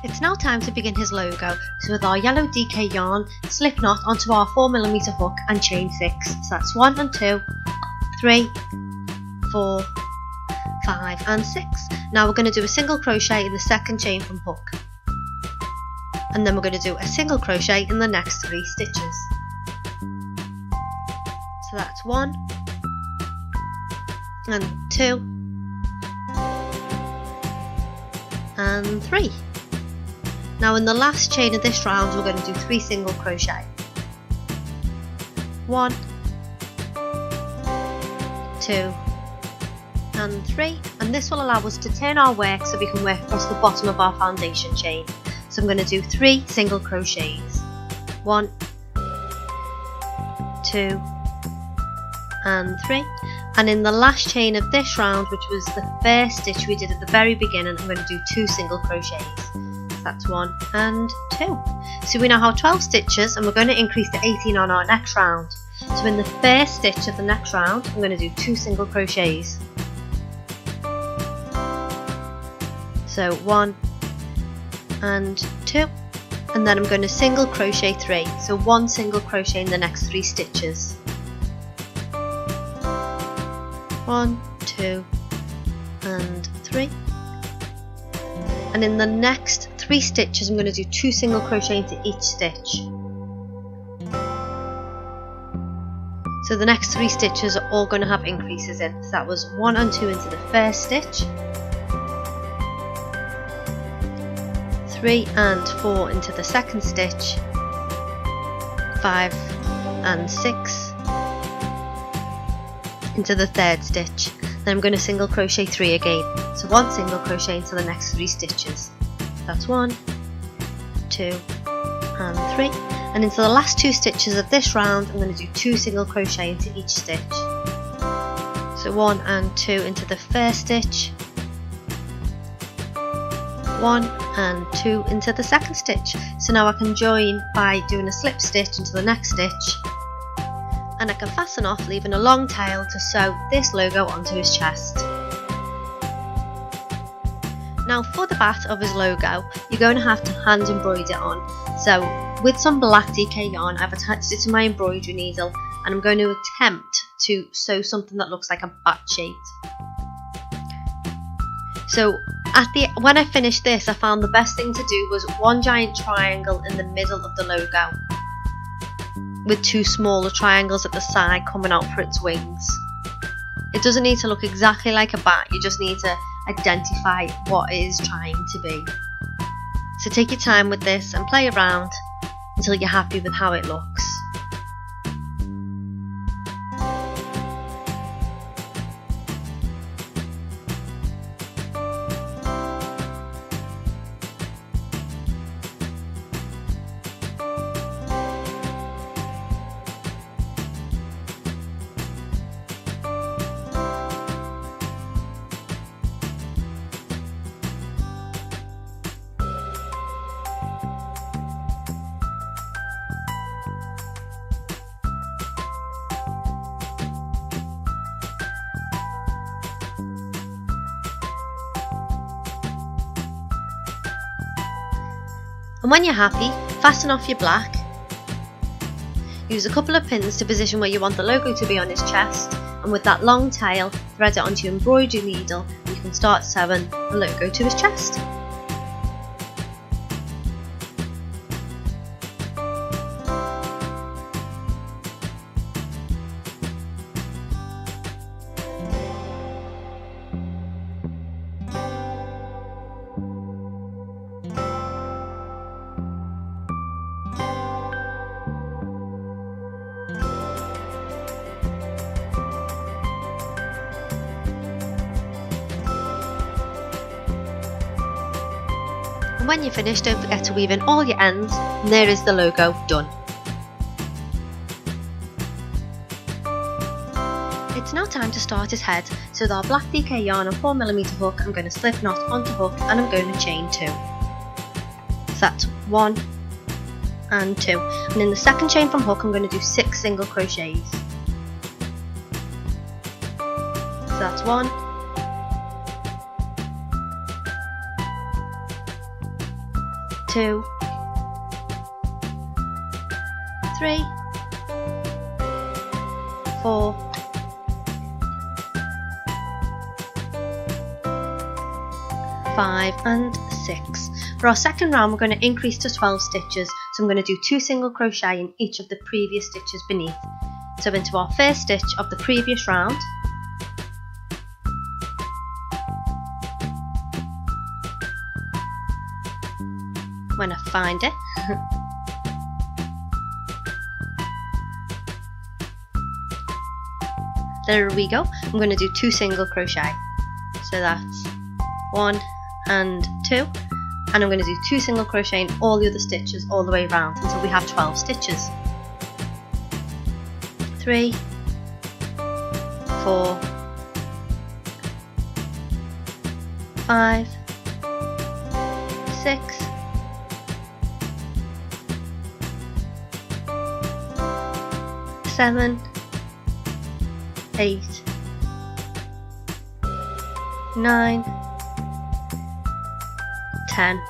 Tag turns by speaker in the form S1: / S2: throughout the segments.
S1: It's now time to begin his logo, so with our yellow DK yarn, slip knot onto our 4mm hook and chain 6. So that's 1 and 2, 3, 4, 5 and 6. Now we're going to do a single crochet in the second chain from hook. And then we're going to do a single crochet in the next 3 stitches. So that's 1 and 2 and 3. Now in the last chain of this round we're going to do 3 single crochet. 1, 2 and 3, and this will allow us to turn our work so we can work across the bottom of our foundation chain. So I'm going to do 3 single crochets. 1, 2 and 3, and in the last chain of this round, which was the first stitch we did at the very beginning, I'm going to do 2 single crochets. That's 1 and 2. So we now have 12 stitches, and we're going to increase to 18 on our next round. So in the first stitch of the next round I'm going to do 2 single crochets. So 1 and 2, and then I'm going to single crochet 3, so 1 single crochet in the next 3 stitches. 1, 2 and 3, and in the next 3 stitches I'm going to do 2 single crochet into each stitch. So the next 3 stitches are all going to have increases in. So that was 1 and 2 into the first stitch, 3 and 4 into the second stitch, 5 and 6 into the third stitch. Then I'm going to single crochet 3 again, so 1 single crochet into the next 3 stitches. That's 1, 2 and 3, and into the last 2 stitches of this round I'm going to do 2 single crochet into each stitch. So 1 and 2 into the first stitch, 1 and 2 into the second stitch. So now I can join by doing a slip stitch into the next stitch, and I can fasten off, leaving a long tail to sew this logo onto his chest. Now for the back of his logo you're going to have to hand embroider it on. So with some black DK yarn I've attached it to my embroidery needle, and I'm going to attempt to sew something that looks like a bat shape. So when I finished this, I found the best thing to do was 1 giant triangle in the middle of the logo, with 2 smaller triangles at the side coming out for its wings. It doesn't need to look exactly like a bat, you just need to identify what it is trying to be. So take your time with this and play around until you're happy with how it looks. And when you're happy, fasten off your black. Use a couple of pins to position where you want the logo to be on his chest, and with that long tail, thread it onto your embroidery needle and you can start sewing the logo to his chest. And when you're finished, don't forget to weave in all your ends, and there is the logo done. It's now time to start his head, so with our black DK yarn and 4mm hook I'm going to slip knot onto hook and I'm going to chain 2. So that's 1 and 2, and in the second chain from hook I'm going to do 6 single crochets. So that's 1, 2 2, 3, 4, 5 and 6. For our second round, we're going to increase to 12 stitches, so I'm going to do 2 single crochet in each of the previous stitches beneath. So into our first stitch of the previous round, when I find it, there we go. I'm going to do 2 single crochet, so that's 1 and 2, and I'm going to do 2 single crochet in all the other stitches all the way around until we have 12 stitches. 3, 4, 5, 6, 7, 8, 9, 10,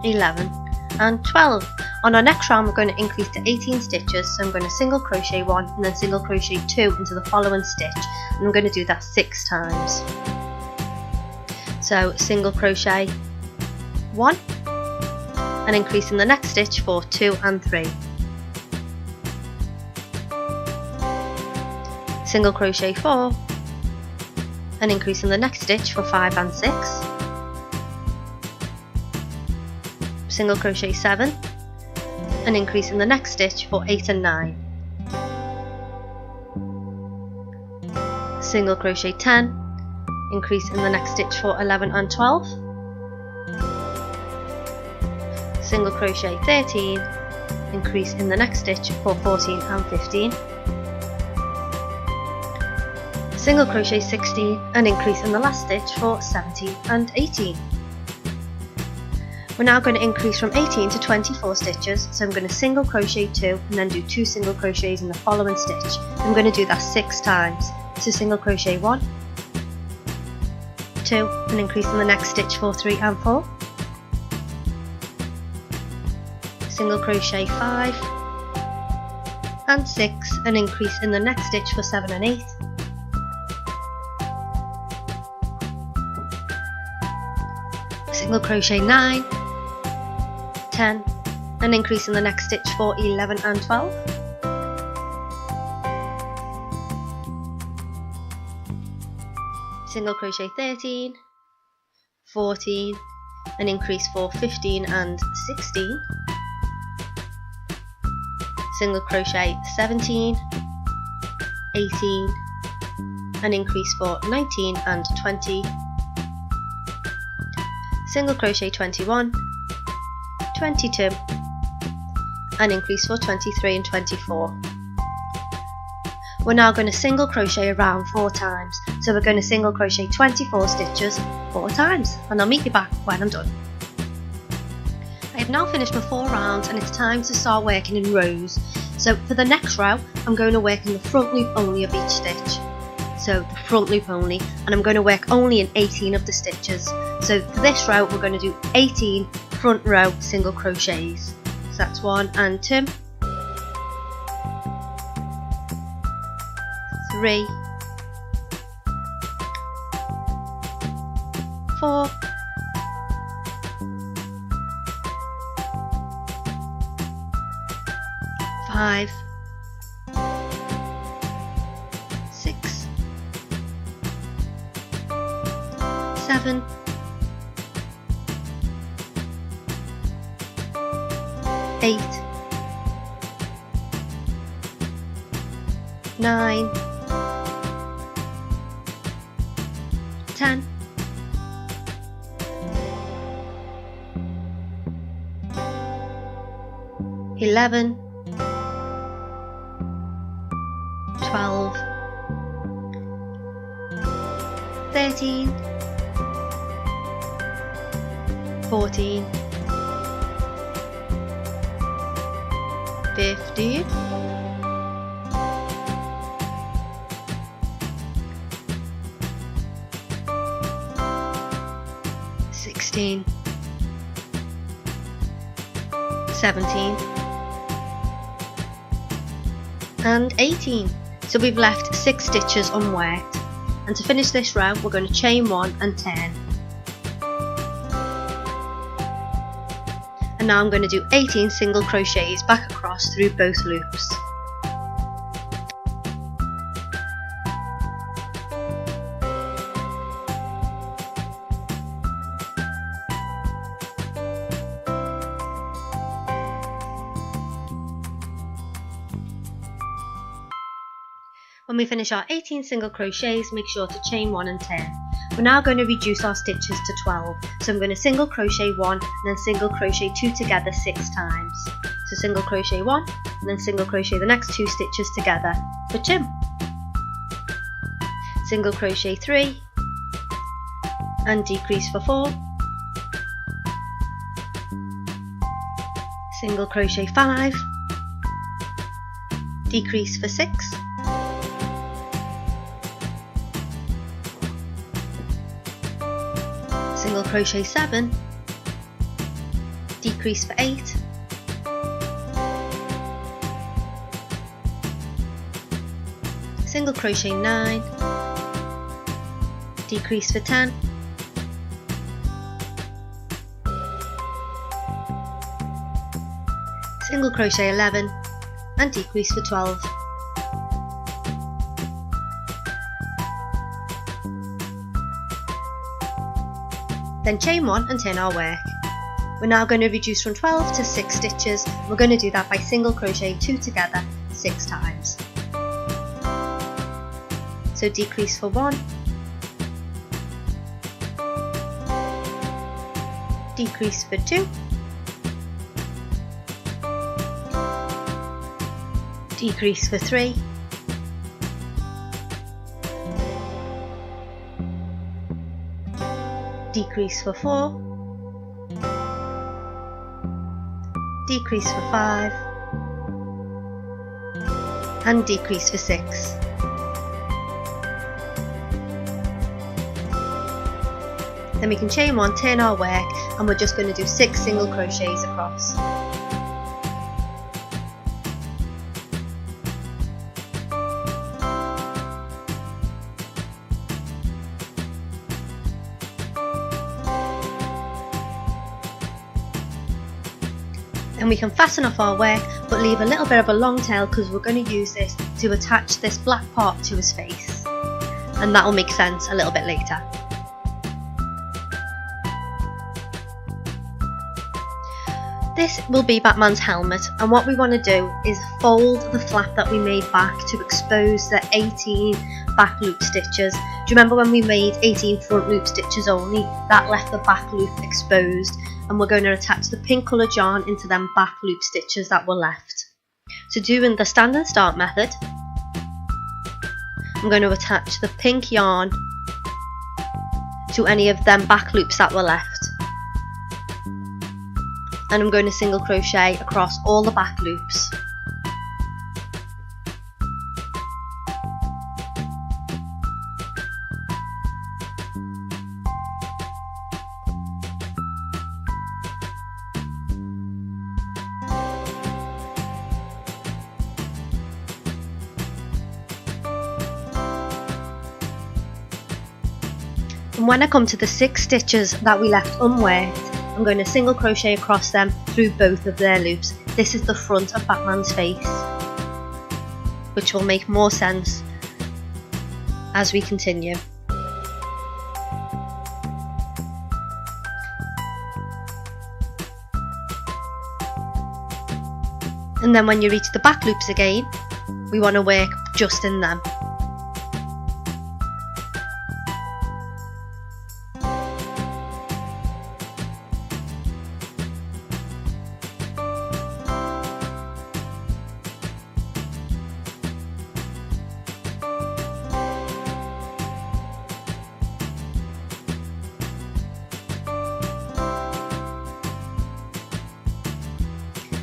S1: 11 and 12. On our next round, we're going to increase to 18 stitches, so I'm going to single crochet 1 and then single crochet 2 into the following stitch, and I'm going to do that 6 times. So single crochet 1 and increase in the next stitch for 2 and 3. Single crochet 4 and increase in the next stitch for 5 and 6. Single crochet 7 and increase in the next stitch for 8 and 9. Single crochet 10, increase in the next stitch for 11 and 12. Single crochet 13, increase in the next stitch for 14 and 15. Single crochet 16 and increase in the last stitch for 17 and 18. We're now going to increase from 18 to 24 stitches, so I'm going to single crochet 2 and then do 2 single crochets in the following stitch. I'm going to do that 6 times. So single crochet 1, 2 and increase in the next stitch for 3 and 4. Single crochet 5 and 6 and increase in the next stitch for 7 and 8. Single crochet 9, 10 and increase in the next stitch for 11 and 12. Single crochet 13, 14 and increase for 15 and 16. Single crochet 17, 18 and increase for 19 and 20. Single crochet 21, 22 and increase for 23 and 24. We're now going to single crochet around 4 times, so we're going to single crochet 24 stitches 4 times, and I'll meet you back when I'm done. I have now finished my 4 rounds and it's time to start working in rows. So for the next row, I'm going to work in the front loop only of each stitch. So the front loop only, and I'm going to work only in 18 of the stitches. So for this row, we're going to do 18 front row single crochets. So that's 1 and 2, 3, 4, 5, 6, 7, 8, 9, 10, 11, 12, 13, 14, 15, 16, 16, 17 and 18. So we've left 6 stitches unworked, and to finish this row we're going to chain 1 and turn. And now I'm going to do 18 single crochets back across through both loops. When we finish our 18 single crochets, make sure to chain 1 and turn. We're now going to reduce our stitches to 12, so I'm going to single crochet 1 and then single crochet 2 together 6 times. So single crochet 1 and then single crochet the next 2 stitches together for 2. Single crochet 3 and decrease for 4. Single crochet 5, decrease for 6. Single crochet 7, decrease for 8, single crochet 9, decrease for 10, single crochet 11 and decrease for 12. Then chain 1 and turn our work. We're now going to reduce from 12 to 6 stitches. We're going to do that by single crocheting 2 together 6 times. So decrease for 1, decrease for 2, decrease for 3, decrease for 4, decrease for 5 and decrease for 6. Then we can chain 1, turn our work, and we're just going to do 6 single crochets across. And we can fasten off our work but leave a little bit of a long tail because we're going to use this to attach this black part to his face, and that will make sense a little bit later. This will be Batman's helmet, and what we want to do is fold the flap that we made back to expose the 18 back loop stitches. Do you remember when we made 18 front loop stitches only? That left the back loop exposed, and we're going to attach the pink coloured yarn into them back loop stitches that were left. So doing the stand and start method, I'm going to attach the pink yarn to any of them back loops that were left, and I'm going to single crochet across all the back loops. And when I come to the 6 stitches that we left unworked, I'm going to single crochet across them through both of their loops. This is the front of Batman's face, which will make more sense as we continue. And then when you reach the back loops again, we want to work just in them.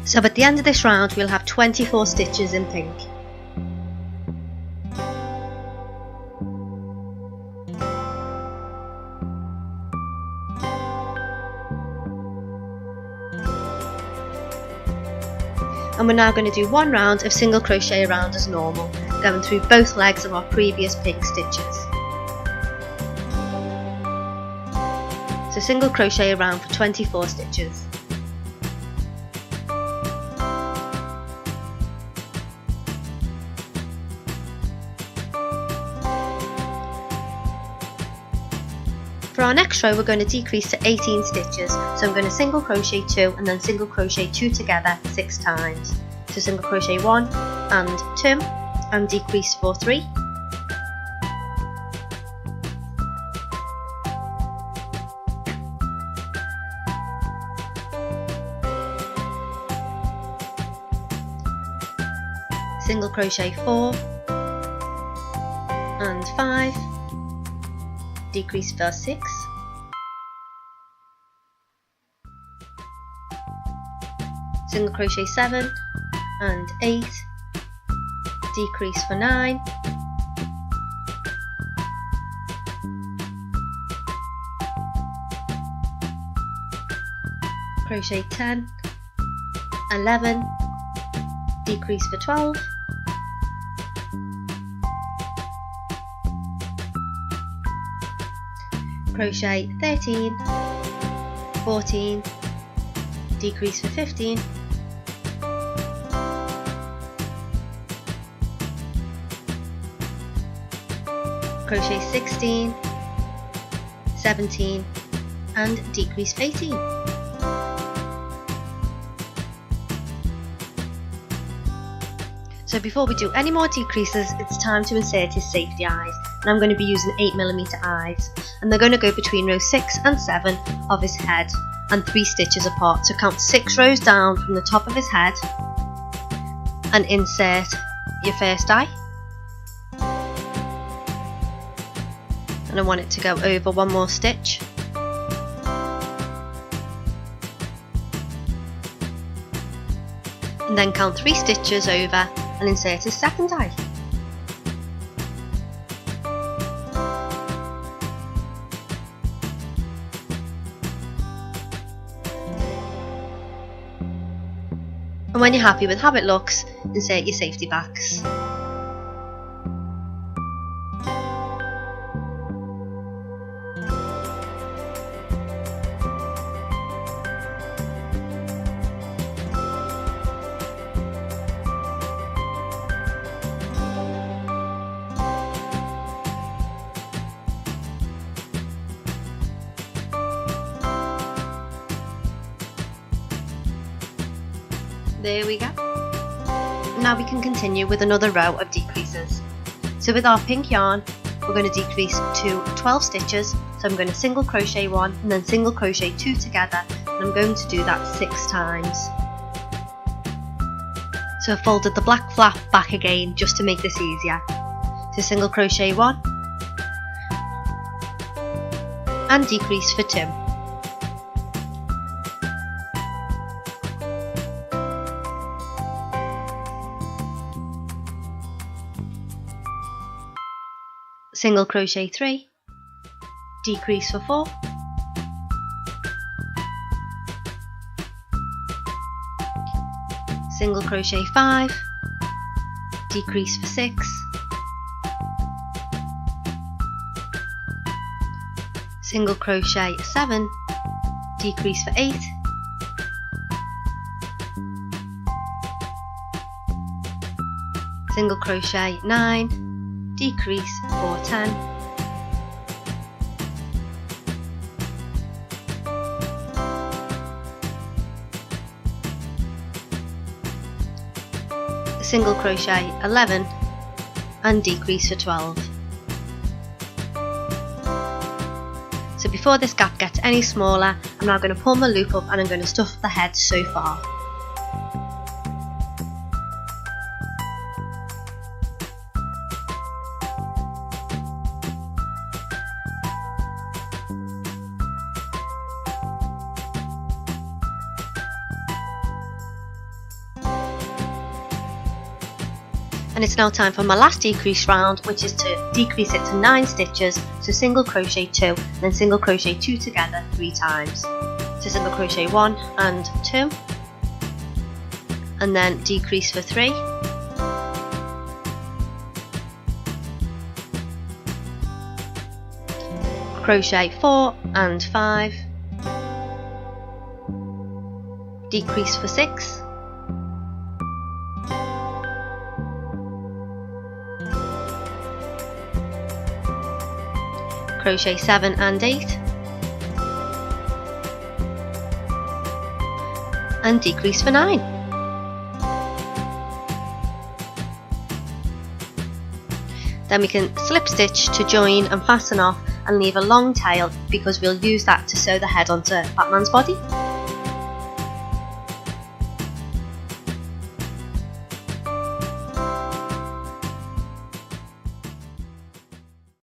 S1: So at the end of this round we'll have 24 stitches in pink. And we're now going to do 1 round of single crochet around as normal, going through both legs of our previous pink stitches. So single crochet around for 24 stitches. For our next row we're going to decrease to 18 stitches, so I'm going to single crochet 2 and then single crochet 2 together 6 times. So single crochet 1 and 2 and decrease for 3. Single crochet 4 and 5. Decrease for 6, single crochet 7 and 8, decrease for 9, crochet 10, 11, decrease for 12, crochet 13, 14, decrease for 15, crochet 16, 17 and decrease for 18. So before we do any more decreases, it's time to insert his safety eyes, and I'm going to be using 8mm eyes, and they're going to go between row 6 and 7 of his head and 3 stitches apart. So count 6 rows down from the top of his head and insert your first eye, and I want it to go over 1 more stitch, and then count 3 stitches over and insert his second eye. And when you're happy with how it looks, insert your safety backs. There we go. Now we can continue with another row of decreases. So with our pink yarn, we're going to decrease to 12 stitches. So I'm going to single crochet 1 and then single crochet 2 together, and I'm going to do that 6 times. So I've folded the black flap back again just to make this easier. So single crochet 1 and decrease for 2. Single crochet 3, decrease for 4, single crochet 5, decrease for 6, single crochet 7, decrease for 8, single crochet 9, decrease for 10, single crochet 11 and decrease for 12. So before this gap gets any smaller, I'm now going to pull my loop up and I'm going to stuff the head so far. And it's now time for my last decrease round, which is to decrease it to 9 stitches. So single crochet 2, then single crochet 2 together 3 times. So single crochet 1 and 2, and then decrease for 3, crochet 4 and 5, decrease for 6, crochet 7 and 8, and decrease for 9. Then we can slip stitch to join and fasten off and leave a long tail because we'll use that to sew the head onto Batman's body.